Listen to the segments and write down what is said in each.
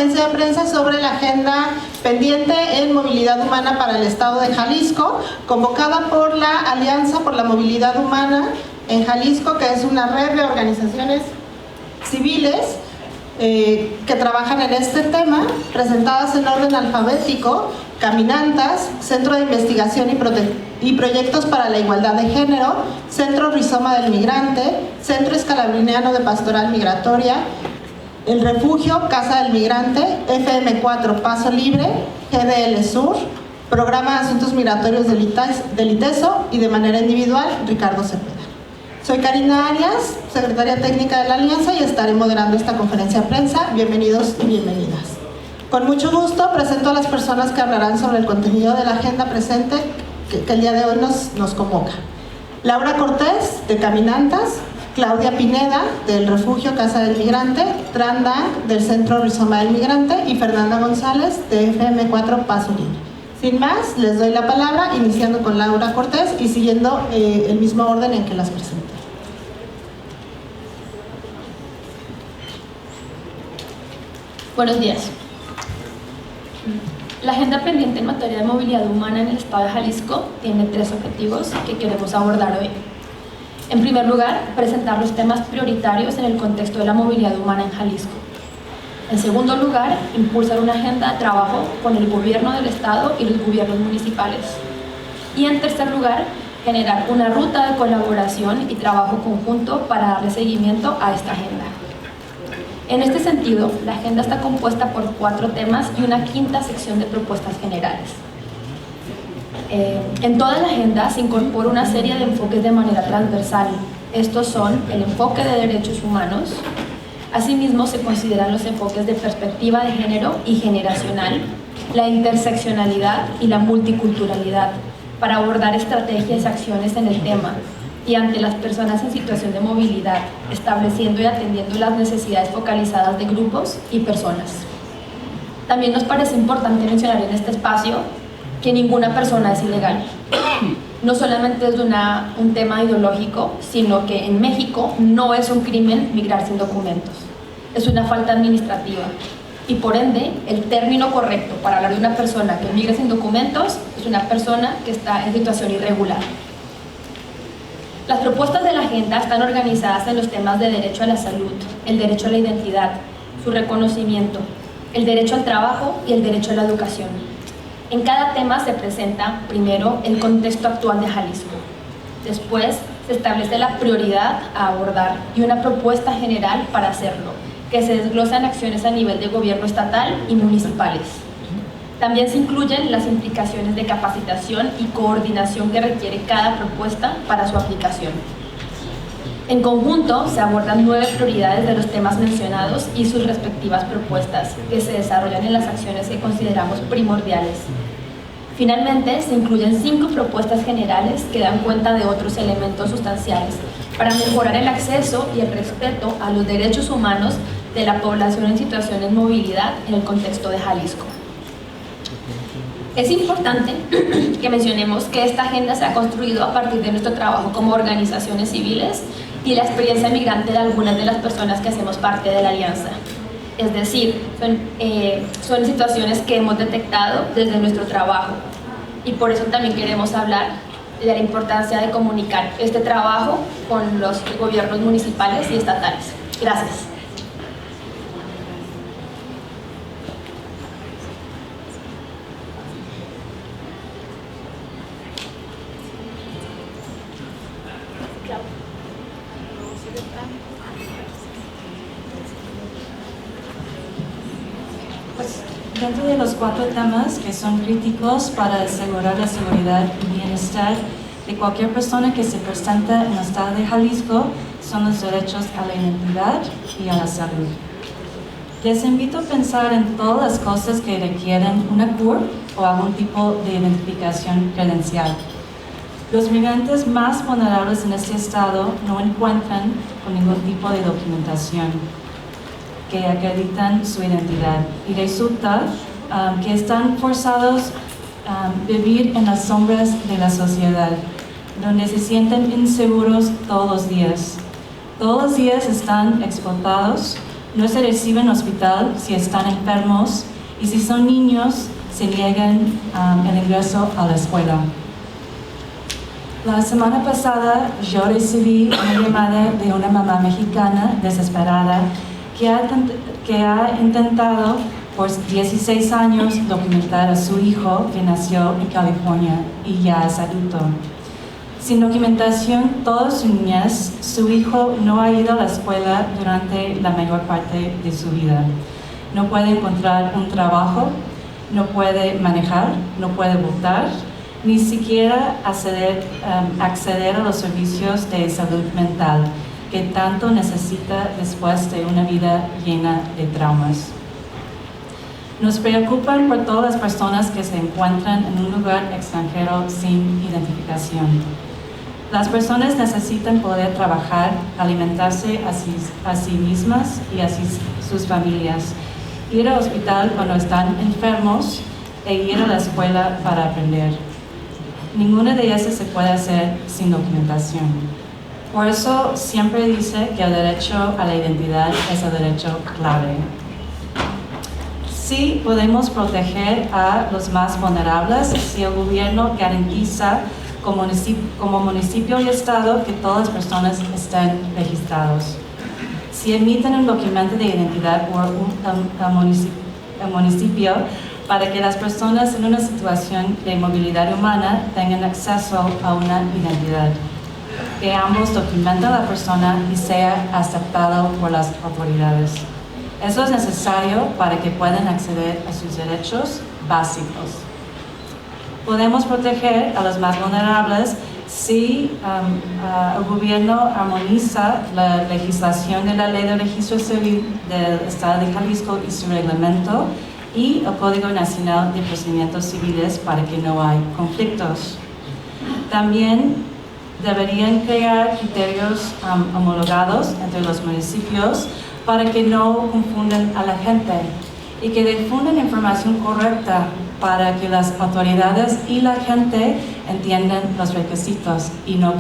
conferencia de prensa sobre la agenda pendiente en movilidad humana para el Estado de Jalisco, convocada por la Alianza por la Movilidad Humana en Jalisco, que es una red de organizaciones civiles que trabajan en este tema, presentadas en orden alfabético: Caminantas, Centro de Investigación y Proyectos para la Igualdad de Género, Centro Rizoma del Migrante, Centro Escalabriniano de Pastoral Migratoria, El Refugio, Casa del Migrante, FM4 Paso Libre, GDL Sur, Programa de Asuntos Migratorios del ITESO y de manera individual, Ricardo Cepeda. Soy Karina Arias, secretaria técnica de la Alianza, y estaré moderando esta conferencia de prensa. Bienvenidos y bienvenidas. Con mucho gusto presento a las personas que hablarán sobre el contenido de la agenda presente que el día de hoy nos convoca. Laura Cortés, de Caminantas; Claudia Pineda, del Refugio Casa del Migrante; Tranda, del Centro Rizoma del Migrante; y Fernanda González, de FM4 Paso Libre. Sin más, les doy la palabra, iniciando con Laura Cortés y siguiendo el mismo orden en que las presenté. Buenos días. La agenda pendiente en materia de movilidad humana en el Estado de Jalisco tiene 3 objetivos que queremos abordar hoy. En primer lugar, presentar los temas prioritarios en el contexto de la movilidad humana en Jalisco. En segundo lugar, impulsar una agenda de trabajo con el gobierno del Estado y los gobiernos municipales. Y en tercer lugar, generar una ruta de colaboración y trabajo conjunto para darle seguimiento a esta agenda. En este sentido, la agenda está compuesta por 4 temas y una 5ª sección de propuestas generales. En toda la agenda se incorpora una serie de enfoques de manera transversal. Estos son el enfoque de derechos humanos. Asimismo, se consideran los enfoques de perspectiva de género y generacional, la interseccionalidad y la multiculturalidad, para abordar estrategias y acciones en el tema y ante las personas en situación de movilidad, estableciendo y atendiendo las necesidades focalizadas de grupos y personas. También nos parece importante mencionar en este espacio que ninguna persona es ilegal. No solamente es un tema ideológico, sino que en México no es un crimen migrar sin documentos. Es una falta administrativa. Y por ende, el término correcto para hablar de una persona que migra sin documentos es una persona que está en situación irregular. Las propuestas de la agenda están organizadas en los temas de derecho a la salud, el derecho a la identidad, su reconocimiento, el derecho al trabajo y el derecho a la educación. En cada tema se presenta, primero, el contexto actual de Jalisco. Después, se establece la prioridad a abordar y una propuesta general para hacerlo, que se desglosan acciones a nivel de gobierno estatal y municipales. También se incluyen las implicaciones de capacitación y coordinación que requiere cada propuesta para su aplicación. En conjunto, se abordan 9 prioridades de los temas mencionados y sus respectivas propuestas, que se desarrollan en las acciones que consideramos primordiales. Finalmente, se incluyen 5 propuestas generales que dan cuenta de otros elementos sustanciales para mejorar el acceso y el respeto a los derechos humanos de la población en situación de movilidad en el contexto de Jalisco. Es importante que mencionemos que esta agenda se ha construido a partir de nuestro trabajo como organizaciones civiles y la experiencia migrante de algunas de las personas que hacemos parte de la Alianza. Es decir, son situaciones que hemos detectado desde nuestro trabajo, y por eso también queremos hablar de la importancia de comunicar este trabajo con los gobiernos municipales y estatales. Gracias. Dentro de los 4 temas que son críticos para asegurar la seguridad y bienestar de cualquier persona que se presenta en el Estado de Jalisco son los derechos a la identidad y a la salud. Les invito a pensar en todas las cosas que requieren una CURP o algún tipo de identificación credencial. Los migrantes más vulnerables en este estado no encuentran con ningún tipo de documentación que acreditan su identidad, y resulta que están forzados a vivir en las sombras de la sociedad, donde se sienten inseguros todos los días. Todos los días están explotados No se reciben hospital si están enfermos y si son niños se niegan el ingreso a la escuela. La semana pasada yo recibí una llamada de una mamá mexicana desesperada que ha intentado por 16 años documentar a su hijo que nació en California y ya es adulto. Sin documentación toda su niñez, su hijo no ha ido a la escuela durante la mayor parte de su vida. No puede encontrar un trabajo, no puede manejar, no puede votar, ni siquiera acceder a los servicios de salud mental que tanto necesita después de una vida llena de traumas. Nos preocupan por todas las personas que se encuentran en un lugar extranjero sin identificación. Las personas necesitan poder trabajar, alimentarse a sí mismas y a sus familias, ir al hospital cuando están enfermos e ir a la escuela para aprender. Ninguna de ellas se puede hacer sin documentación. Por eso siempre dice que el derecho a la identidad es el derecho clave. Sí podemos proteger a los más vulnerables si el gobierno garantiza como municipio y estado que todas las personas estén registrados. Si emiten un documento de identidad por el municipio para que las personas en una situación de movilidad humana tengan acceso a una identidad, que ambos documenten a la persona y sea aceptado por las autoridades. Eso es necesario para que puedan acceder a sus derechos básicos. Podemos proteger a los más vulnerables si el gobierno armoniza la legislación de la Ley de Registro Civil del Estado de Jalisco y su reglamento y el Código Nacional de Procedimientos Civiles para que no haya conflictos. También deberían crear criterios homologados entre los municipios para que no confundan a la gente y que difundan información correcta para que las autoridades y la gente entiendan los requisitos y no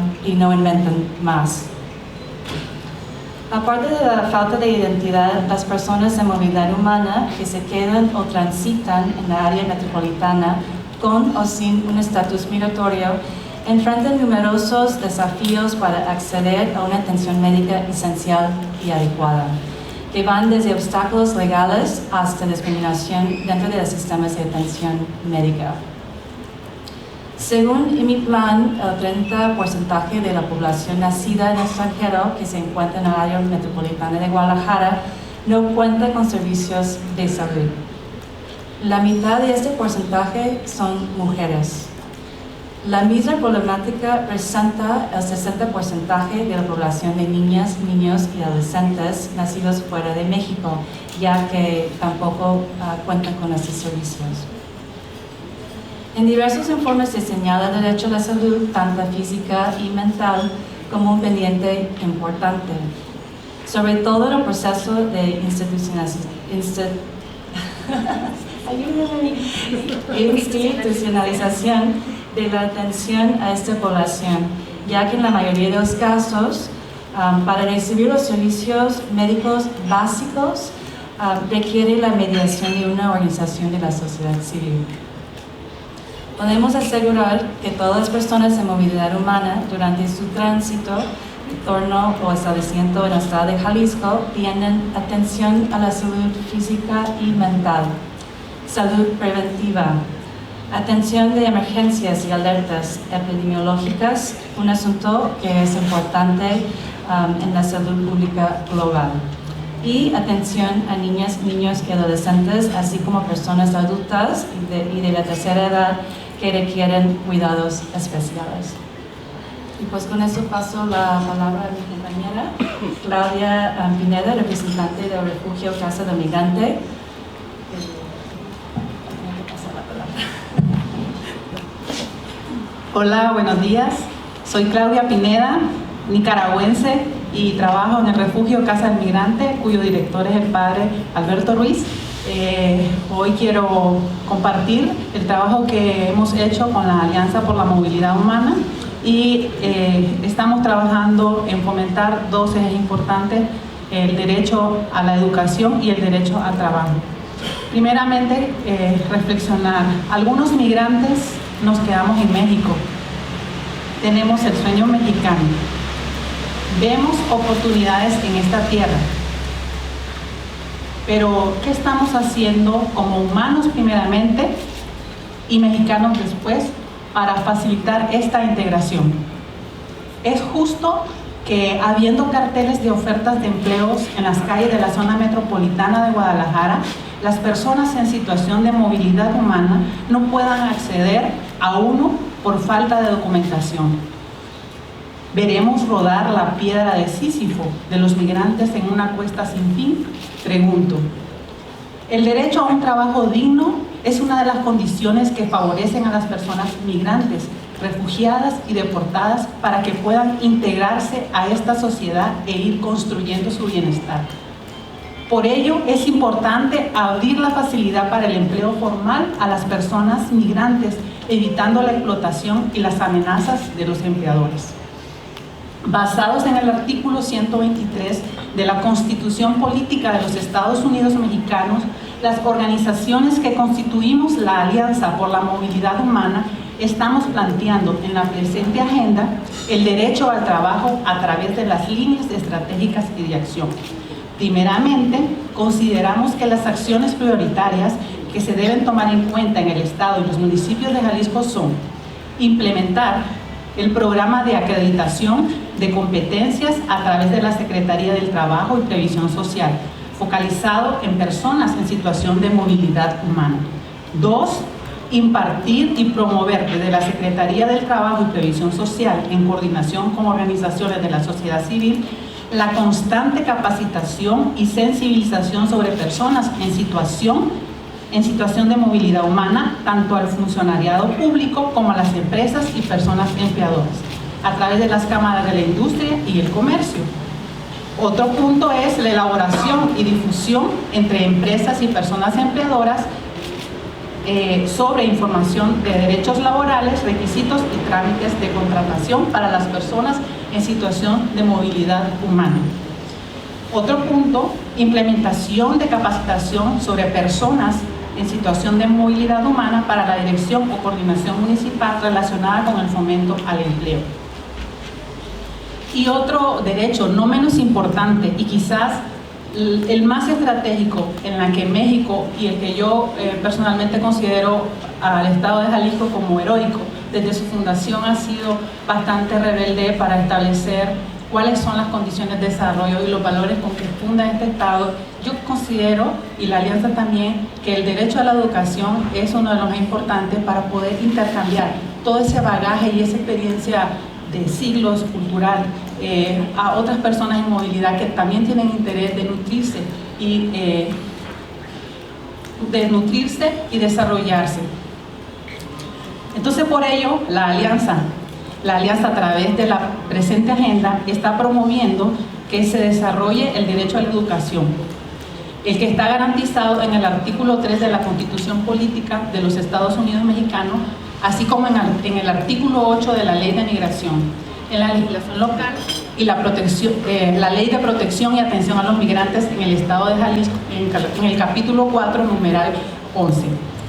inventen más. Aparte de la falta de identidad, las personas de movilidad humana que se quedan o transitan en la área metropolitana con o sin un estatus migratorio enfrentan numerosos desafíos para acceder a una atención médica esencial y adecuada, que van desde obstáculos legales hasta discriminación dentro de los sistemas de atención médica. Según mi plan, el 30% de la población nacida en el extranjero que se encuentra en el área metropolitana de Guadalajara no cuenta con servicios de salud. La mitad de este porcentaje son mujeres. La misma problemática presenta el 60% de la población de niñas, niños y adolescentes nacidos fuera de México, ya que tampoco cuentan con estos servicios. En diversos informes se señala el derecho a la salud, tanto física y mental, como un pendiente importante, sobre todo en el proceso de institucionalización de la atención a esta población, ya que en la mayoría de los casos, para recibir los servicios médicos básicos, requiere la mediación de una organización de la sociedad civil. Podemos asegurar que todas las personas en movilidad humana durante su tránsito, retorno o establecimiento en el estado de Jalisco tienen atención a la salud física y mental, salud preventiva, atención de emergencias y alertas epidemiológicas, un asunto que es importante en la salud pública global, y atención a niñas, niños y adolescentes, así como personas adultas y de la tercera edad que requieren cuidados especiales. Y pues con eso paso la palabra a mi compañera Claudia Pineda, representante del Refugio Casa del Migrante. Hola, buenos días. Soy Claudia Pineda, nicaragüense, y trabajo en el Refugio Casa del Migrante, cuyo director es el padre Alberto Ruiz. Hoy quiero compartir el trabajo que hemos hecho con la Alianza por la Movilidad Humana y estamos trabajando en fomentar dos ejes importantes el derecho a la educación y el derecho al trabajo. Primeramente, reflexionar. Algunos migrantes nos quedamos en México. Tenemos el sueño mexicano. Vemos oportunidades en esta tierra. Pero, ¿qué estamos haciendo como humanos primeramente y mexicanos después para facilitar esta integración? Es justo que, habiendo carteles de ofertas de empleos en las calles de la zona metropolitana de Guadalajara, las personas en situación de movilidad humana no puedan acceder a uno por falta de documentación. ¿Veremos rodar la piedra de Sísifo de los migrantes en una cuesta sin fin? Pregunto. El derecho a un trabajo digno es una de las condiciones que favorecen a las personas migrantes, refugiadas y deportadas para que puedan integrarse a esta sociedad e ir construyendo su bienestar. Por ello, es importante abrir la facilidad para el empleo formal a las personas migrantes, evitando la explotación y las amenazas de los empleadores. Basados en el artículo 123 de la Constitución Política de los Estados Unidos Mexicanos, las organizaciones que constituimos la Alianza por la Movilidad Humana estamos planteando en la presente agenda el derecho al trabajo a través de las líneas estratégicas y de acción. Primeramente, consideramos que las acciones prioritarias que se deben tomar en cuenta en el Estado y los municipios de Jalisco son: implementar el programa de acreditación de competencias a través de la Secretaría del Trabajo y Previsión Social, focalizado en personas en situación de movilidad humana. 2. Impartir y promover desde la Secretaría del Trabajo y Previsión Social, en coordinación con organizaciones de la sociedad civil, la constante capacitación y sensibilización sobre personas en situación de movilidad humana, tanto al funcionariado público como a las empresas y personas empleadoras, a través de las cámaras de la industria y el comercio. Otro punto es la elaboración y difusión entre empresas y personas empleadoras sobre información de derechos laborales, requisitos y trámites de contratación para las personas en situación de movilidad humana. Otro punto, implementación de capacitación sobre personas en situación de movilidad humana para la dirección o coordinación municipal relacionada con el fomento al empleo. Y otro derecho no menos importante y quizás el más estratégico en la que México y el que yo personalmente considero al Estado de Jalisco como heroico, desde su fundación ha sido bastante rebelde para establecer cuáles son las condiciones de desarrollo y los valores con que funda este Estado. Yo considero, y la Alianza también, que el derecho a la educación es uno de los más importantes para poder intercambiar todo ese bagaje y esa experiencia de siglos cultural a otras personas en movilidad que también tienen interés de nutrirse y desarrollarse. Entonces, por ello, la Alianza a través de la presente agenda está promoviendo que se desarrolle el derecho a la educación, el que está garantizado en el artículo 3 de la Constitución Política de los Estados Unidos Mexicanos, así como en el artículo 8 de la Ley de Migración, en la legislación local y la Ley de Protección y Atención a los Migrantes en el Estado de Jalisco, en el capítulo 4, numeral 11.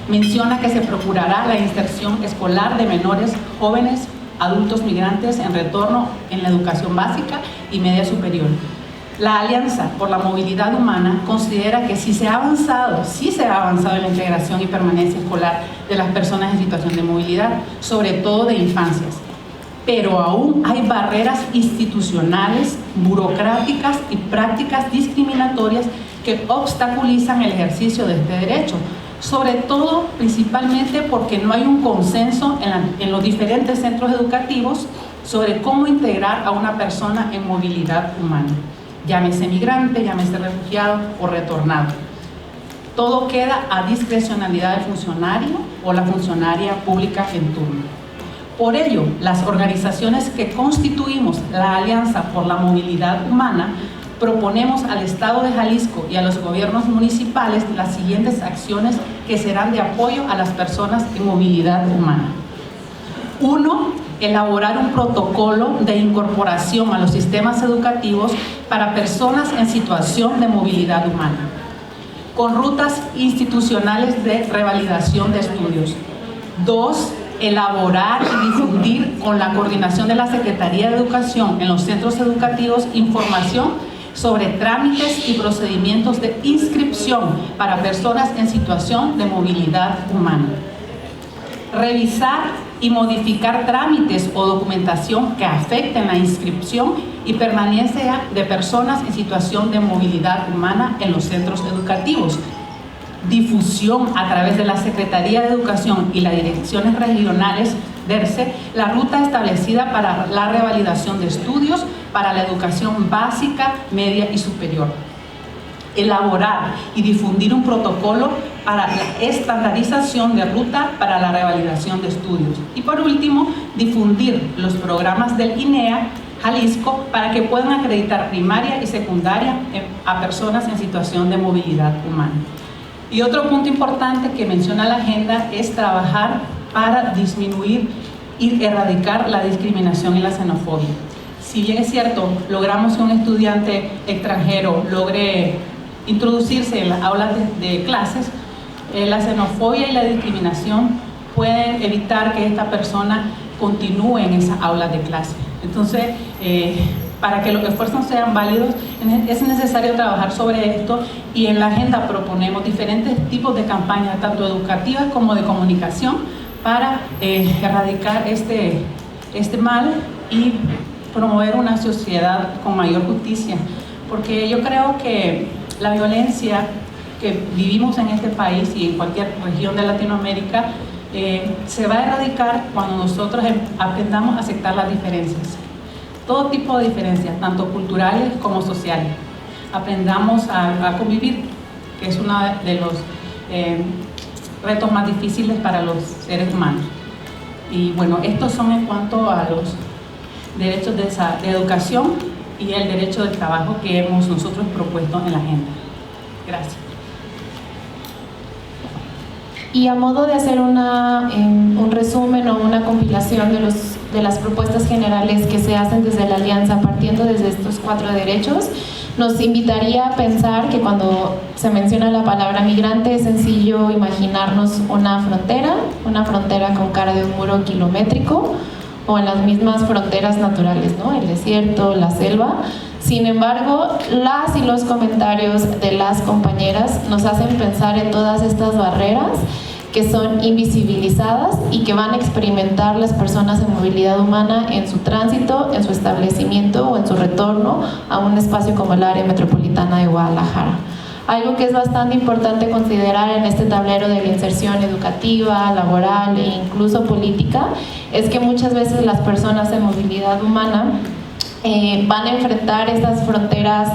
Menciona que se procurará la inserción escolar de menores, jóvenes, adultos migrantes en retorno en la educación básica y media superior. La Alianza por la Movilidad Humana considera que sí se ha avanzado en la integración y permanencia escolar de las personas en situación de movilidad, sobre todo de infancias, pero aún hay barreras institucionales, burocráticas y prácticas discriminatorias que obstaculizan el ejercicio de este derecho, sobre todo, principalmente porque no hay un consenso en los diferentes centros educativos sobre cómo integrar a una persona en movilidad humana, llámese migrante, llámese refugiado o retornado. Todo queda a discrecionalidad del funcionario o la funcionaria pública en turno. Por ello, las organizaciones que constituimos la Alianza por la Movilidad Humana proponemos al Estado de Jalisco y a los gobiernos municipales las siguientes acciones que serán de apoyo a las personas en movilidad humana. 1. elaborar un protocolo de incorporación a los sistemas educativos para personas en situación de movilidad humana, con rutas institucionales de revalidación de estudios. 2. Elaborar y difundir con la coordinación de la Secretaría de Educación en los centros educativos información sobre trámites y procedimientos de inscripción para personas en situación de movilidad humana. Revisar y modificar trámites o documentación que afecten la inscripción y permanencia de personas en situación de movilidad humana en los centros educativos. Difusión a través de la Secretaría de Educación y las direcciones regionales DERCE, la ruta establecida para la revalidación de estudios para la educación básica, media y superior. Elaborar y difundir un protocolo para la estandarización de ruta para la revalidación de estudios. Y por último, difundir los programas del INEA Jalisco para que puedan acreditar primaria y secundaria a personas en situación de movilidad humana. Y otro punto importante que menciona la agenda es trabajar para disminuir y erradicar la discriminación y la xenofobia. Si bien es cierto, logramos que un estudiante extranjero logre introducirse en las aulas de clases, la xenofobia y la discriminación pueden evitar que esta persona continúe en esas aulas de clase. Entonces, para que los esfuerzos sean válidos, es necesario trabajar sobre esto, y en la agenda proponemos diferentes tipos de campañas, tanto educativas como de comunicación, para erradicar este mal y promover una sociedad con mayor justicia. Porque yo creo que la violencia que vivimos en este país y en cualquier región de Latinoamérica se va a erradicar cuando nosotros aprendamos a aceptar las diferencias. Todo tipo de diferencias, tanto culturales como sociales. Aprendamos a convivir, que es uno de los retos más difíciles para los seres humanos. Y bueno, estos son en cuanto a los derechos de educación y el derecho del trabajo que hemos nosotros propuesto en la agenda. Gracias. Y a modo de hacer un resumen o una compilación de las propuestas generales que se hacen desde la Alianza, partiendo desde estos 4 derechos, nos invitaría a pensar que cuando se menciona la palabra migrante es sencillo imaginarnos una frontera con cara de un muro kilométrico, o en las mismas fronteras naturales, ¿no? El desierto, la selva. Sin embargo, las y los comentarios de las compañeras nos hacen pensar en todas estas barreras que son invisibilizadas y que van a experimentar las personas en movilidad humana en su tránsito, en su establecimiento o en su retorno a un espacio como el área metropolitana de Guadalajara. Algo que es bastante importante considerar en este tablero de la inserción educativa, laboral e incluso política es que muchas veces las personas en movilidad humana van a enfrentar estas fronteras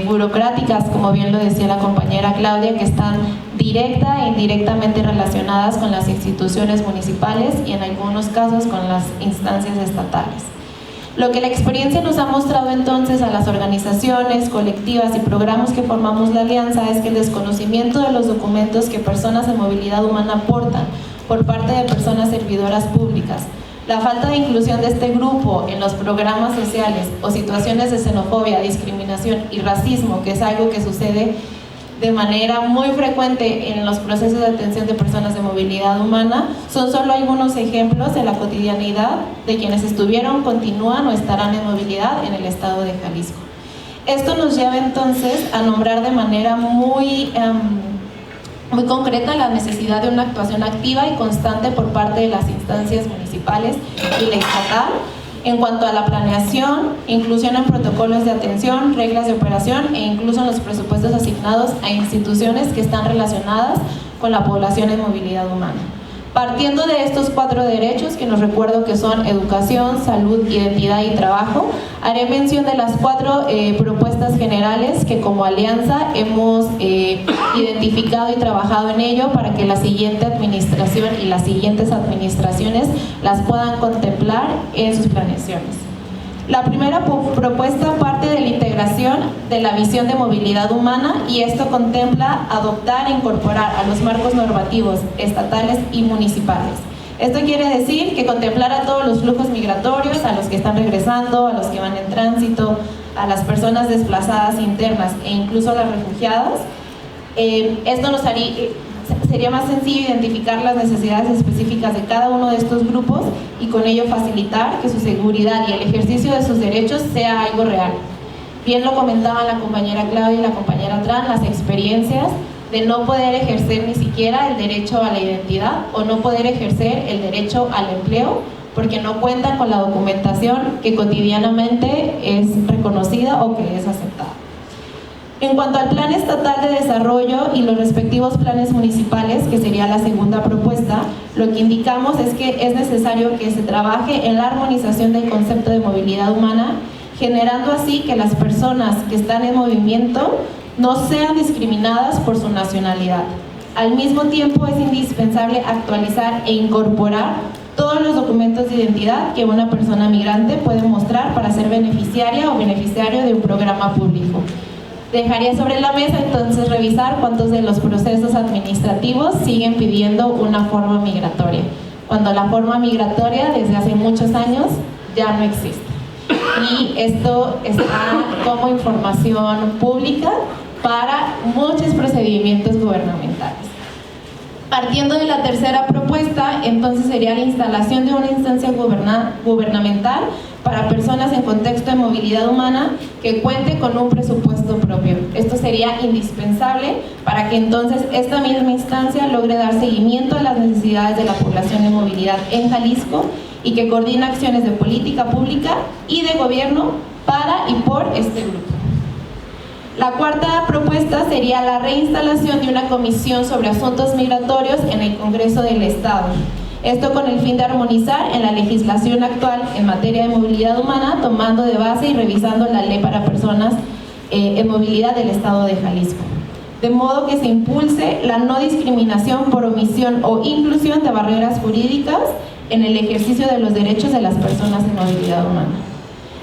burocráticas, como bien lo decía la compañera Claudia, que están directa e indirectamente relacionadas con las instituciones municipales y en algunos casos con las instancias estatales. Lo que la experiencia nos ha mostrado entonces a las organizaciones, colectivas y programas que formamos la Alianza es que el desconocimiento de los documentos que personas en movilidad humana aportan por parte de personas servidoras públicas, la falta de inclusión de este grupo en los programas sociales o situaciones de xenofobia, discriminación y racismo, que es algo que sucede de manera muy frecuente en los procesos de atención de personas de movilidad humana, son solo algunos ejemplos de la cotidianidad de quienes estuvieron, continúan o estarán en movilidad en el estado de Jalisco. Esto nos lleva entonces a nombrar de manera muy concreta la necesidad de una actuación activa y constante por parte de las instancias municipales y la estatal en cuanto a la planeación, inclusión en protocolos de atención, reglas de operación e incluso en los presupuestos asignados a instituciones que están relacionadas con la población en movilidad humana. Partiendo de estos 4 derechos, que nos recuerdo que son educación, salud, identidad y trabajo, haré mención de las 4 propuestas generales que como alianza hemos identificado y trabajado en ello para que la siguiente administración y las siguientes administraciones las puedan contemplar en sus planeaciones. La primera propuesta parte de la integración de la visión de movilidad humana y esto contempla adoptar e incorporar a los marcos normativos estatales y municipales Esto quiere decir que contemplar a todos los flujos migratorios, a los que están regresando, a los que van en tránsito, a las personas desplazadas internas e incluso a las refugiadas. Esto nos sería más sencillo identificar las necesidades específicas de cada uno de estos grupos y con ello facilitar que su seguridad y el ejercicio de sus derechos sea algo real. Bien lo comentaban la compañera Claudia y la compañera Tran, las experiencias de no poder ejercer ni siquiera el derecho a la identidad o no poder ejercer el derecho al empleo porque no cuentan con la documentación que cotidianamente es reconocida o que es aceptada. En cuanto al Plan Estatal de Desarrollo y los respectivos planes municipales, que sería la segunda propuesta, lo que indicamos es que es necesario que se trabaje en la armonización del concepto de movilidad humana, generando así que las personas que están en movimiento no sean discriminadas por su nacionalidad. Al mismo tiempo es indispensable actualizar e incorporar todos los documentos de identidad que una persona migrante puede mostrar para ser beneficiaria o beneficiario de un programa público. Dejaría sobre la mesa entonces revisar cuántos de los procesos administrativos siguen pidiendo una forma migratoria, cuando la forma migratoria desde hace muchos años ya no existe. Y esto está como información pública para muchos procedimientos gubernamentales. Partiendo de la tercera propuesta, entonces sería la instalación de una instancia gubernamental para personas en contexto de movilidad humana que cuente con un presupuesto propio. Esto sería indispensable para que entonces esta misma instancia logre dar seguimiento a las necesidades de la población en movilidad en Jalisco y que coordine acciones de política pública y de gobierno para y por este grupo. La cuarta propuesta sería la reinstalación de una comisión sobre asuntos migratorios en el Congreso del Estado. Esto con el fin de armonizar en la legislación actual en materia de movilidad humana, tomando de base y revisando la ley para personas en movilidad del Estado de Jalisco. De modo que se impulse la no discriminación por omisión o inclusión de barreras jurídicas en el ejercicio de los derechos de las personas en movilidad humana.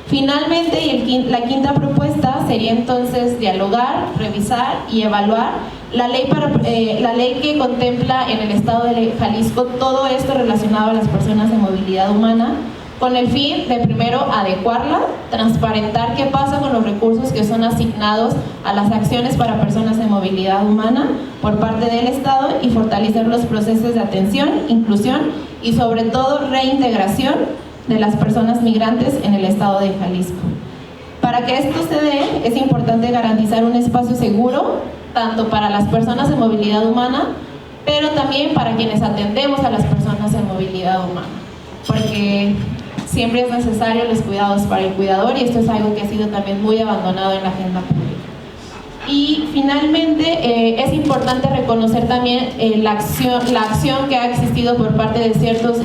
Finalmente, la quinta propuesta sería entonces dialogar, revisar y evaluar la ley que contempla en el Estado de Jalisco todo esto relacionado a las personas en movilidad humana, con el fin de primero adecuarla, transparentar qué pasa con los recursos que son asignados a las acciones para personas en movilidad humana por parte del Estado y fortalecer los procesos de atención, inclusión y sobre todo reintegración de las personas migrantes en el Estado de Jalisco. Para que esto se dé, es importante garantizar un espacio seguro, tanto para las personas en movilidad humana, pero también para quienes atendemos a las personas en movilidad humana, porque siempre es necesario los cuidados para el cuidador y esto es algo que ha sido también muy abandonado en la agenda pública. Y finalmente es importante reconocer también la acción que ha existido por parte de ciertos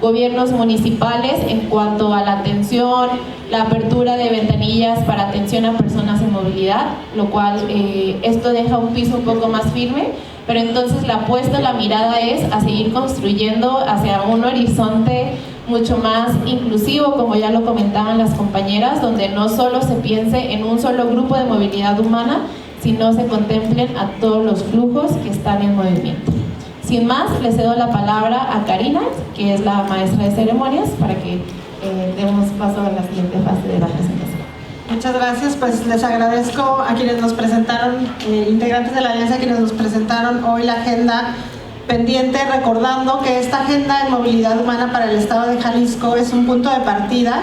gobiernos municipales en cuanto a la atención, la apertura de ventanillas para atención a personas en movilidad, lo cual esto deja un piso un poco más firme, pero entonces la apuesta, la mirada es a seguir construyendo hacia un horizonte mucho más inclusivo, como ya lo comentaban las compañeras, donde no solo se piense en un solo grupo de movilidad humana, sino se contemplen a todos los flujos que están en movimiento. Sin más, le cedo la palabra a Karina, que es la maestra de ceremonias, para que demos paso a la siguiente fase de la presentación. Muchas gracias, pues les agradezco a quienes nos presentaron, integrantes de la Alianza, quienes nos presentaron hoy la agenda pendiente, recordando que esta agenda de movilidad humana para el Estado de Jalisco es un punto de partida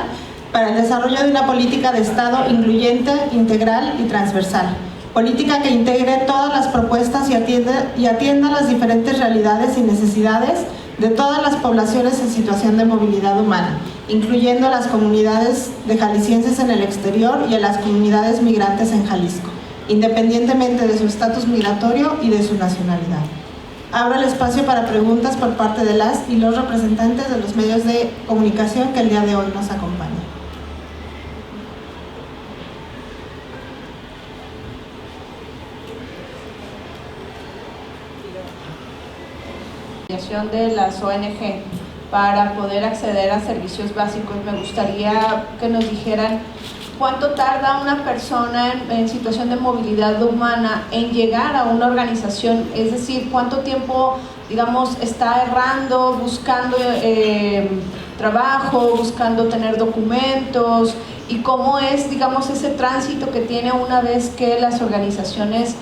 para el desarrollo de una política de Estado incluyente, integral y transversal. Política que integre todas las propuestas y atienda las diferentes realidades y necesidades de todas las poblaciones en situación de movilidad humana, incluyendo a las comunidades de jaliscienses en el exterior y a las comunidades migrantes en Jalisco, independientemente de su estatus migratorio y de su nacionalidad. Abro el espacio para preguntas por parte de las y los representantes de los medios de comunicación que el día de hoy nos acompañan. De las ONG para poder acceder a servicios básicos. Me gustaría que nos dijeran ¿cuánto tarda una persona en situación de movilidad humana en llegar a una organización? Es decir, ¿cuánto tiempo, digamos, está errando, buscando trabajo, buscando tener documentos? ¿Y cómo es, digamos, ese tránsito que tiene una vez que las organizaciones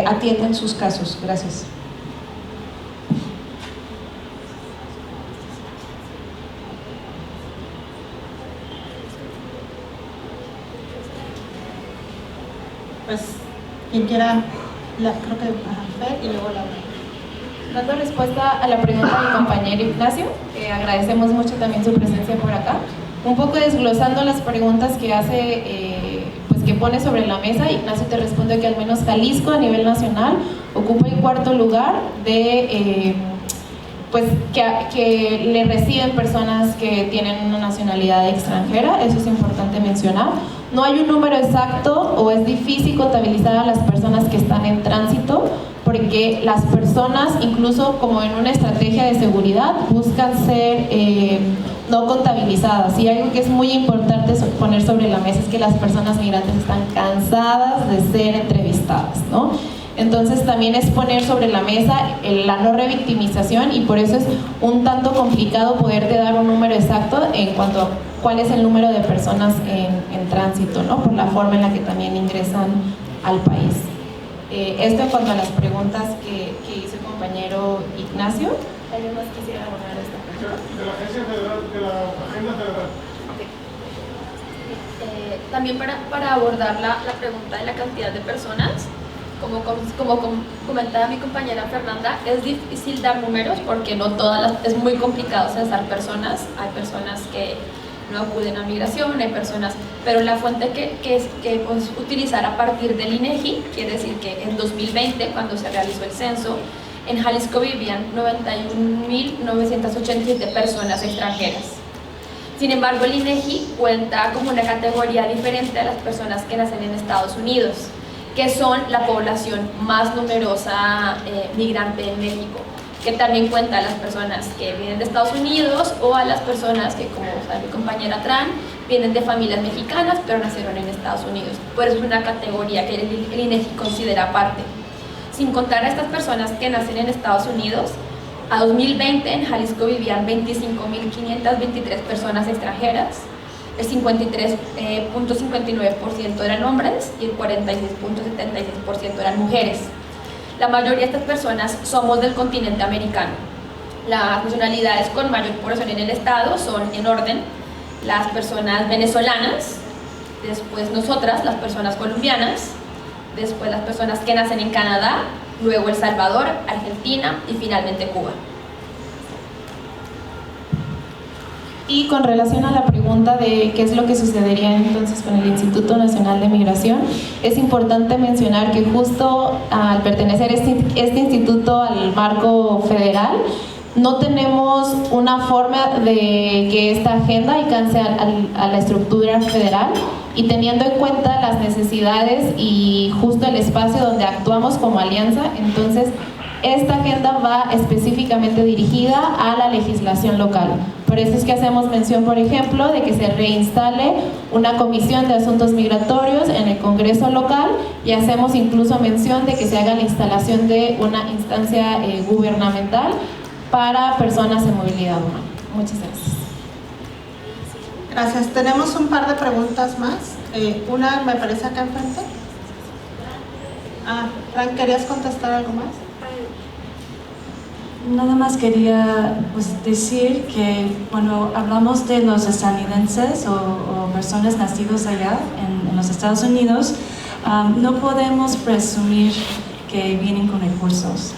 atienden sus casos? Gracias. Pues, quien quiera, creo que Fer y luego Laura. Dando respuesta a la pregunta del compañero Ignacio, agradecemos mucho también su presencia por acá. Un poco desglosando las preguntas que hace, pues que pone sobre la mesa, Ignacio te responde que al menos Jalisco a nivel nacional ocupa el 4º lugar de, pues que le reciben personas que tienen una nacionalidad extranjera. Eso es importante mencionar. No hay un número exacto o es difícil contabilizar a las personas que están en tránsito, porque las personas, incluso como en una estrategia de seguridad, buscan ser no contabilizadas. Y algo que es muy importante poner sobre la mesa es que las personas migrantes están cansadas de ser entrevistadas, ¿no? Entonces también es poner sobre la mesa la no revictimización, y por eso es un tanto complicado poderte dar un número exacto en cuanto a cuál es el número de personas en tránsito, ¿no? Por la forma en la que también ingresan al país. Esto en cuanto a las preguntas que hizo el compañero Ignacio. ¿Alguien más quisiera abonar esta pregunta? De la Agencia Federal, de la Agenda Federal. También para abordar la pregunta de la cantidad de personas, como comentaba mi compañera Fernanda, es difícil dar números porque no todas es muy complicado censar personas. Hay personas que no acuden a migración, hay personas, pero la fuente que pues, utilizar a partir del INEGI, quiere decir que en 2020, cuando se realizó el censo, en Jalisco vivían 91.987 personas extranjeras. Sin embargo, el INEGI cuenta como una categoría diferente a las personas que nacen en Estados Unidos, que son la población más numerosa migrante en México, que también cuenta a las personas que vienen de Estados Unidos o a las personas que, como sabe mi compañera Tran, vienen de familias mexicanas pero nacieron en Estados Unidos. Por eso es una categoría que el INEGI considera aparte. Sin contar a estas personas que nacen en Estados Unidos, a 2020 en Jalisco vivían 25.523 personas extranjeras. El 53.59% eran hombres y el 46.76% eran mujeres. La mayoría de estas personas somos del continente americano. Las nacionalidades con mayor población en el estado son, en orden, las personas venezolanas, después nosotras, las personas colombianas, después las personas que nacen en Canadá, luego El Salvador, Argentina y finalmente Cuba. Y con relación a la pregunta de qué es lo que sucedería entonces con el Instituto Nacional de Migración, es importante mencionar que justo al pertenecer este instituto al marco federal, no tenemos una forma de que esta agenda alcance a la estructura federal, y teniendo en cuenta las necesidades y justo el espacio donde actuamos como alianza, entonces esta agenda va específicamente dirigida a la legislación local. Por eso es que hacemos mención, por ejemplo, de que se reinstale una comisión de asuntos migratorios en el Congreso local, y hacemos incluso mención de que se haga la instalación de una instancia gubernamental para personas en movilidad humana. Muchas gracias. Gracias. Tenemos un par de preguntas más. Una me parece acá enfrente. Fran, ¿querías contestar algo más? Nada más quería decir que cuando hablamos de los estadounidenses o personas nacidas allá en los Estados Unidos, no podemos presumir que vienen con recursos.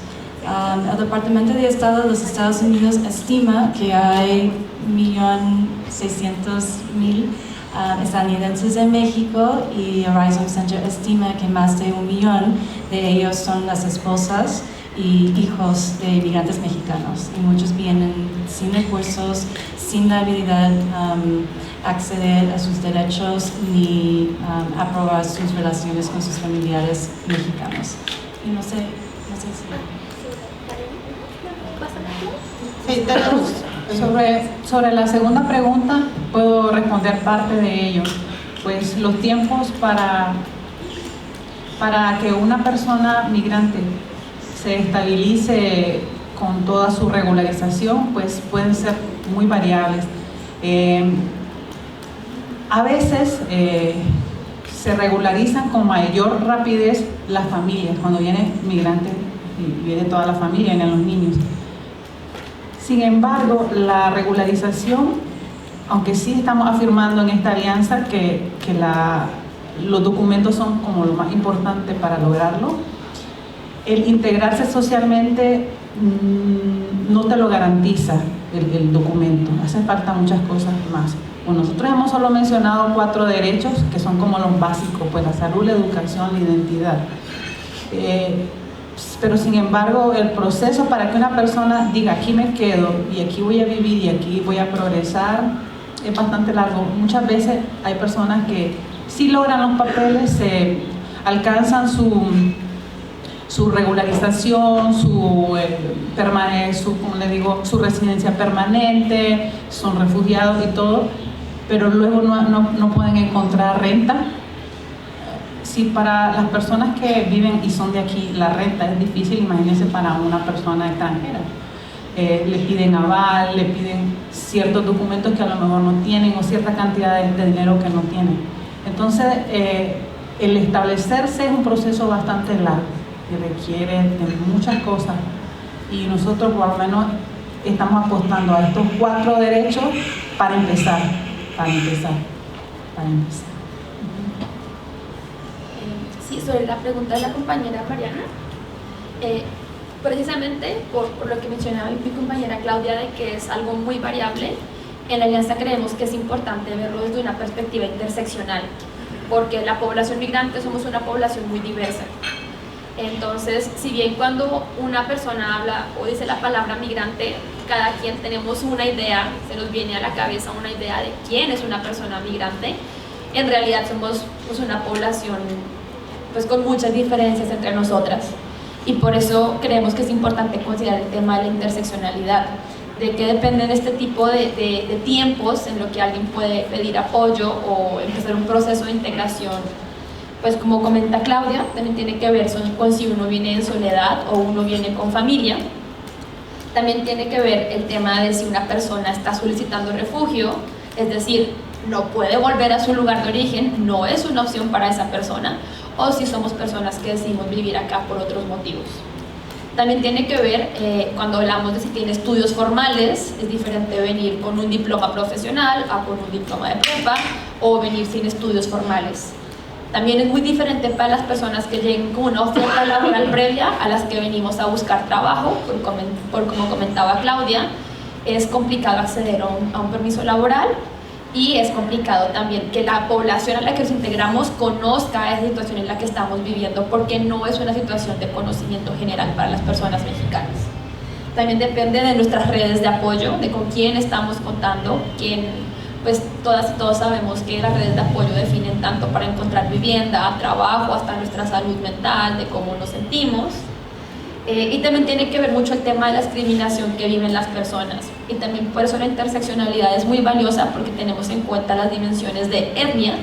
El Departamento de Estado de los Estados Unidos estima que hay 1.600.000 estadounidenses en México, y Horizon Center estima que más de 1 millón de ellos son las esposas y hijos de inmigrantes mexicanos, y muchos vienen sin recursos, sin la habilidad acceder a sus derechos ni aprobar sus relaciones con sus familiares mexicanos. Y no sé si... Sí, tenemos. Sobre la segunda pregunta, puedo responder parte de ello. pues los tiempos para que una persona migrante se estabilice con toda su regularización, pues pueden ser muy variables. A veces se regularizan con mayor rapidez las familias, cuando vienen migrantes y viene toda la familia, vienen los niños. Sin embargo, la regularización, aunque sí estamos afirmando en esta alianza que los documentos son como lo más importante para lograrlo, el integrarse socialmente no te lo garantiza el documento, hace falta muchas cosas más. Bueno, nosotros hemos solo mencionado 4 derechos que son como los básicos, pues la salud, la educación, la identidad. Pero sin embargo, el proceso para que una persona diga aquí me quedo y aquí voy a vivir y aquí voy a progresar es bastante largo. Muchas veces hay personas que sí logran los papeles, se alcanzan su regularización, su residencia permanente, son refugiados y todo, pero luego no pueden encontrar renta. Si para las personas que viven y son de aquí la renta es difícil, imagínense para una persona extranjera. Le piden aval, le piden ciertos documentos que a lo mejor no tienen o cierta cantidad de dinero que no tienen. Entonces, el establecerse es un proceso bastante largo, que requiere de muchas cosas, y nosotros por lo menos estamos apostando a estos 4 derechos para empezar. Sí, sobre la pregunta de la compañera Mariana, precisamente por lo que mencionaba mi compañera Claudia, de que es algo muy variable, en la Alianza creemos que es importante verlo desde una perspectiva interseccional, porque la población migrante somos una población muy diversa. Entonces, si bien cuando una persona habla o dice la palabra migrante, cada quien tenemos una idea, se nos viene a la cabeza una idea de quién es una persona migrante, en realidad somos pues, una población pues, con muchas diferencias entre nosotras, y por eso creemos que es importante considerar el tema de la interseccionalidad, de que dependen este tipo de tiempos en lo que alguien puede pedir apoyo o empezar un proceso de integración. Pues como comenta Claudia, también tiene que ver con si uno viene en soledad o uno viene con familia. También tiene que ver el tema de si una persona está solicitando refugio, es decir, no puede volver a su lugar de origen, no es una opción para esa persona, o si somos personas que decidimos vivir acá por otros motivos. También tiene que ver, cuando hablamos de si tiene estudios formales, es diferente venir con un diploma profesional a con un diploma de prepa, o venir sin estudios formales. También es muy diferente para las personas que lleguen con una oferta laboral previa a las que venimos a buscar trabajo, por como comentaba Claudia, es complicado acceder a un permiso laboral, y es complicado también que la población a la que nos integramos conozca esa situación en la que estamos viviendo, porque no es una situación de conocimiento general para las personas mexicanas. También depende de nuestras redes de apoyo, de con quién estamos contando, pues todas y todos sabemos que las redes de apoyo definen tanto para encontrar vivienda, trabajo, hasta nuestra salud mental, de cómo nos sentimos. Y también tiene que ver mucho el tema de la discriminación que viven las personas, y también por eso la interseccionalidad es muy valiosa, porque tenemos en cuenta las dimensiones de etnia,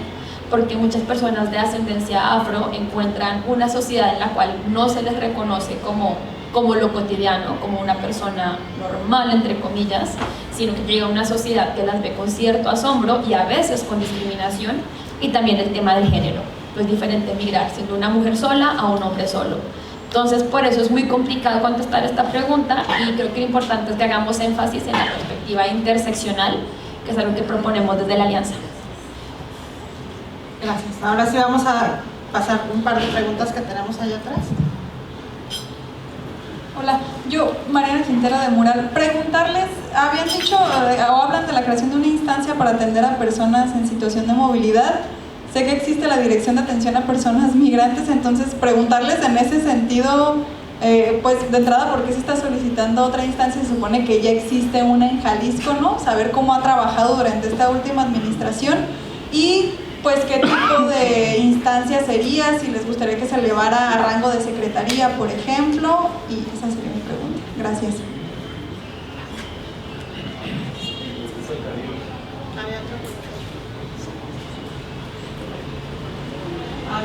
porque muchas personas de ascendencia afro encuentran una sociedad en la cual no se les reconoce como lo cotidiano, como una persona normal, entre comillas, sino que llega a una sociedad que las ve con cierto asombro y a veces con discriminación. Y también el tema del género, es diferente migrar siendo una mujer sola a un hombre solo. Entonces, por eso es muy complicado contestar esta pregunta, y creo que lo importante es que hagamos énfasis en la perspectiva interseccional, que es algo que proponemos desde la Alianza. Gracias. Ahora sí vamos a pasar un par de preguntas que tenemos allá atrás. Hola, yo, Mariana Quintero de Mural. Preguntarles, habían dicho o hablan de la creación de una instancia para atender a personas en situación de movilidad. Sé que existe la Dirección de Atención a Personas Migrantes, entonces preguntarles en ese sentido, pues de entrada, ¿por qué se está solicitando otra instancia? Se supone que ya existe una en Jalisco, ¿no? Saber cómo ha trabajado durante esta última administración, y pues qué tipo de instancia sería, si les gustaría que se elevara a rango de secretaría, por ejemplo, y esa sería mi pregunta. Gracias.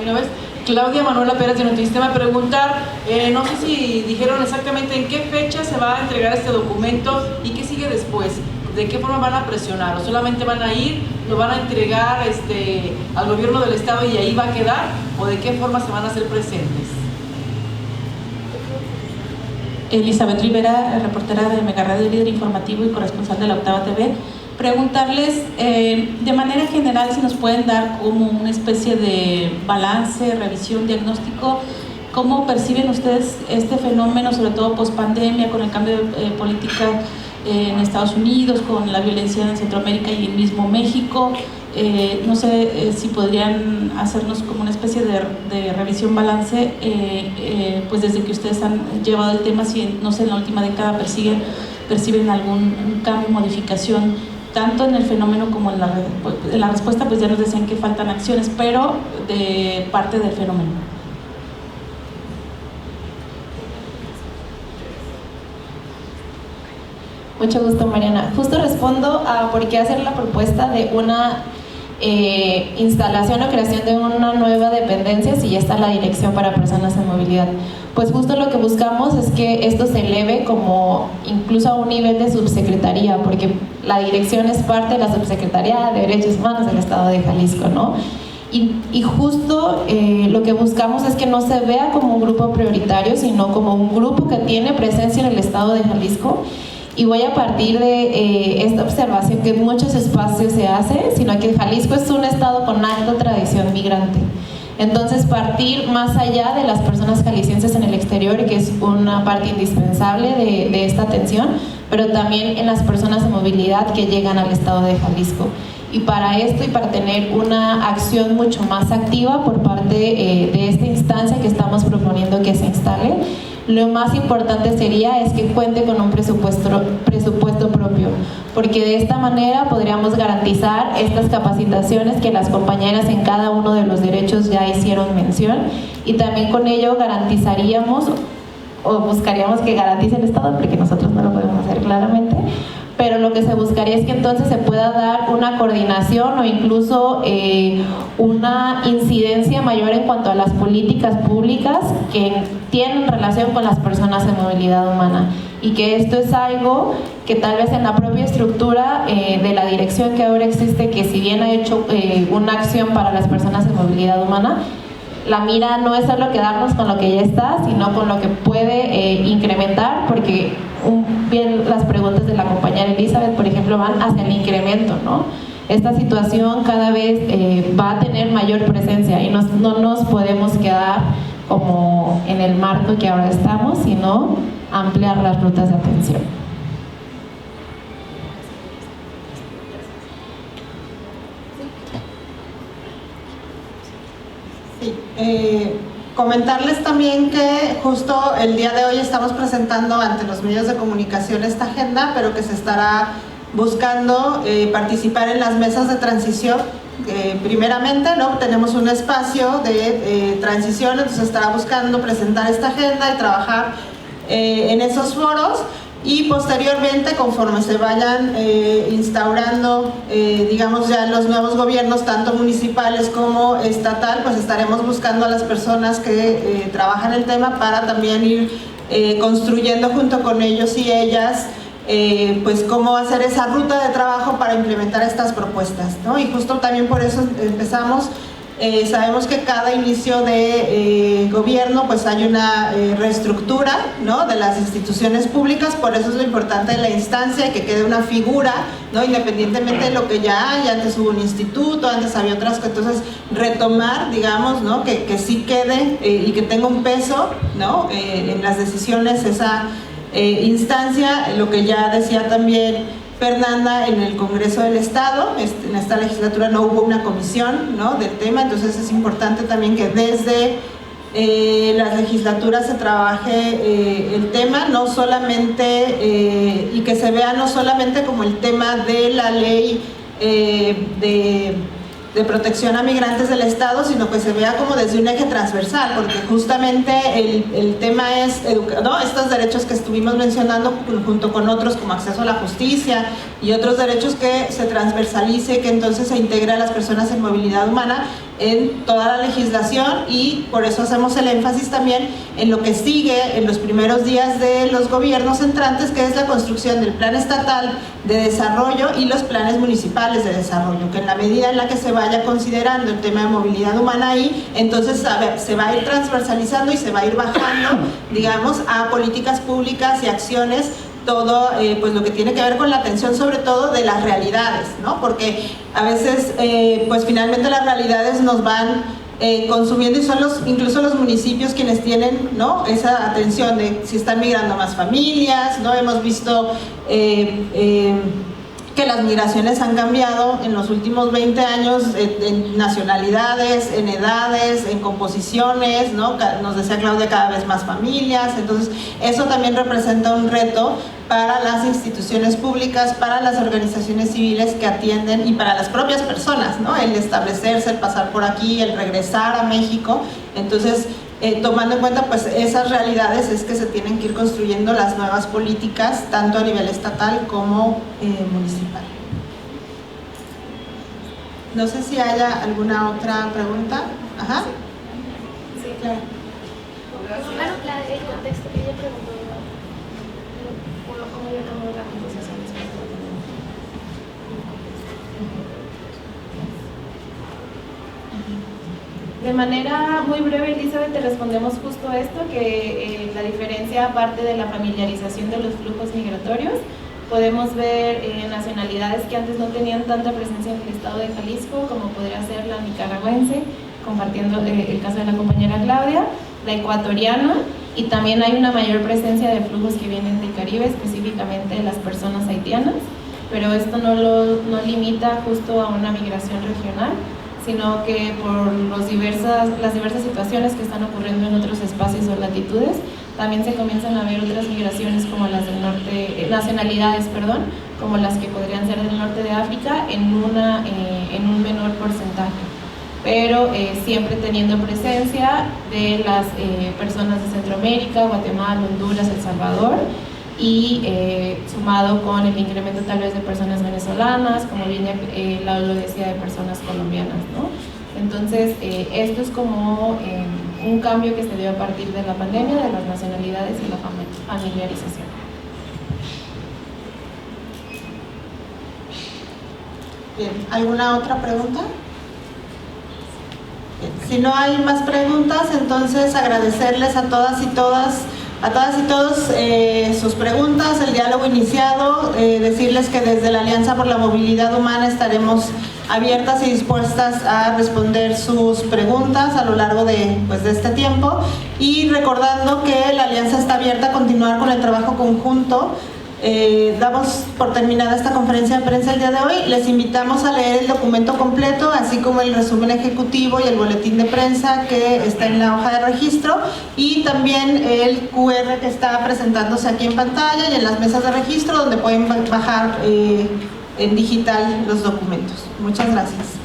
de una vez. Claudia Manuela Pérez de Notisistema, preguntar, no sé si dijeron exactamente en qué fecha se va a entregar este documento y qué sigue después, de qué forma van a presionar, o solamente van a ir, lo van a entregar al gobierno del estado y ahí va a quedar, o de qué forma se van a hacer presentes. Elizabeth Rivera, reportera de Mega Radio, líder informativo y corresponsal de la Octava TV. Preguntarles de manera general si nos pueden dar como una especie de balance, revisión, diagnóstico, cómo perciben ustedes este fenómeno, sobre todo post pandemia, con el cambio de política en Estados Unidos, con la violencia en Centroamérica y el mismo México. No sé si podrían hacernos como una especie de revisión, balance, pues desde que ustedes han llevado el tema, si no sé, en la última década perciben algún cambio, modificación, tanto en el fenómeno como en la respuesta. Pues ya nos decían que faltan acciones, pero de parte del fenómeno. Mucho gusto, Mariana. Justo respondo a por qué hacer la propuesta de una instalación o creación de una nueva dependencia si ya está la Dirección para Personas en Movilidad. Pues justo lo que buscamos es que esto se eleve como incluso a un nivel de subsecretaría, porque la dirección es parte de la Subsecretaría de Derechos Humanos del Estado de Jalisco, ¿no? Y justo lo que buscamos es que no se vea como un grupo prioritario, sino como un grupo que tiene presencia en el Estado de Jalisco. Y voy a partir de esta observación que en muchos espacios se hace, sino que Jalisco es un estado con alta tradición migrante. Entonces, partir más allá de las personas jaliscienses en el exterior, que es una parte indispensable de esta atención, pero también en las personas de movilidad que llegan al estado de Jalisco. Y para esto y para tener una acción mucho más activa por parte de esta instancia que estamos proponiendo que se instale, lo más importante sería es que cuente con un presupuesto propio, porque de esta manera podríamos garantizar estas capacitaciones que las compañeras en cada uno de los derechos ya hicieron mención, y también con ello garantizaríamos o buscaríamos que garantice el Estado, porque nosotros no lo podemos hacer claramente, pero lo que se buscaría es que entonces se pueda dar una coordinación o incluso una incidencia mayor en cuanto a las políticas públicas que tienen relación con las personas en movilidad humana, y que esto es algo que tal vez en la propia estructura de la dirección que ahora existe, que si bien ha hecho una acción para las personas en movilidad humana, la mira no es solo quedarnos con lo que ya está, sino con lo que puede incrementar, porque bien las preguntas de la compañera Elizabeth, por ejemplo, van hacia el incremento, ¿no? Esta situación cada vez va a tener mayor presencia y no nos podemos quedar como en el marco que ahora estamos, sino ampliar las rutas de atención. Sí, comentarles también que justo el día de hoy estamos presentando ante los medios de comunicación esta agenda, pero que se estará buscando participar en las mesas de transición. Primeramente, ¿no? Tenemos un espacio de transición, entonces estará buscando presentar esta agenda y trabajar en esos foros. Y posteriormente, conforme se vayan instaurando, digamos, ya los nuevos gobiernos, tanto municipales como estatal, pues estaremos buscando a las personas que trabajan el tema para también ir construyendo junto con ellos y ellas, pues cómo hacer esa ruta de trabajo para implementar estas propuestas, ¿no? Y justo también por eso empezamos. Sabemos que cada inicio de gobierno pues hay una reestructura, ¿no?, de las instituciones públicas, por eso es lo importante de la instancia, que quede una figura, ¿no?, independientemente de lo que ya hay. Antes hubo un instituto, antes había otras cosas, entonces retomar, digamos, ¿no?, que sí quede y que tenga un peso, ¿no?, en las decisiones esa instancia. Lo que ya decía también Fernanda, en el Congreso del Estado, en esta legislatura no hubo una comisión, ¿no?, del tema, entonces es importante también que desde las legislaturas se trabaje el tema, no solamente, y que se vea no solamente como el tema de la ley de protección a migrantes del Estado, sino que se vea como desde un eje transversal, porque justamente el tema es, ¿no?, estos derechos que estuvimos mencionando junto con otros como acceso a la justicia y otros derechos, que se transversalice, que entonces se integre a las personas en movilidad humana. en toda la legislación, y por eso hacemos el énfasis también en lo que sigue en los primeros días de los gobiernos entrantes, que es la construcción del Plan Estatal de Desarrollo y los planes municipales de desarrollo, que en la medida en la que se vaya considerando el tema de movilidad humana ahí, entonces se va a ir transversalizando y se va a ir bajando, digamos, a políticas públicas y acciones, todo pues lo que tiene que ver con la atención sobre todo de las realidades, ¿no? Porque a veces pues finalmente las realidades nos van consumiendo, y son incluso los municipios quienes tienen, ¿no?, esa atención de si están migrando más familias, ¿no? Hemos visto que las migraciones han cambiado en los últimos 20 años en nacionalidades, en edades, en composiciones, ¿no? Nos decía Claudia, cada vez más familias. Entonces eso también representa un reto para las instituciones públicas, para las organizaciones civiles que atienden, y para las propias personas, ¿no? El establecerse, el pasar por aquí, el regresar a México. Entonces, tomando en cuenta pues esas realidades, es que se tienen que ir construyendo las nuevas políticas, tanto a nivel estatal como municipal. No sé si haya alguna otra pregunta. Ajá. Sí, claro. Claro, el contexto que ella preguntó, ¿cómo ella tomó la conversación? De manera muy breve, Elizabeth, te respondemos justo esto, que la diferencia, aparte de la familiarización de los flujos migratorios, podemos ver nacionalidades que antes no tenían tanta presencia en el estado de Jalisco, como podría ser la nicaragüense, compartiendo el caso de la compañera Claudia, la ecuatoriana, y también hay una mayor presencia de flujos que vienen del Caribe, específicamente de las personas haitianas, pero esto no limita justo a una migración regional, sino que por las diversas situaciones que están ocurriendo en otros espacios o latitudes, también se comienzan a ver otras migraciones como las del norte, nacionalidades, perdón, como las que podrían ser del norte de África en un menor porcentaje, pero siempre teniendo presencia de las personas de Centroamérica, Guatemala, Honduras, El Salvador, y sumado con el incremento tal vez de personas venezolanas, como bien lo decía, de personas colombianas, ¿no? Entonces, esto es como un cambio que se dio a partir de la pandemia, de las nacionalidades y la familiarización. Bien, ¿alguna otra pregunta? Bien. Si no hay más preguntas, entonces agradecerles a todas y todos sus preguntas, el diálogo iniciado, decirles que desde la Alianza por la Movilidad Humana estaremos abiertas y dispuestas a responder sus preguntas a lo largo de este tiempo, y recordando que la Alianza está abierta a continuar con el trabajo conjunto. Damos por terminada esta conferencia de prensa el día de hoy. Les invitamos a leer el documento completo, así como el resumen ejecutivo y el boletín de prensa que está en la hoja de registro, y también el QR que está presentándose aquí en pantalla y en las mesas de registro, donde pueden bajar en digital los documentos. Muchas gracias.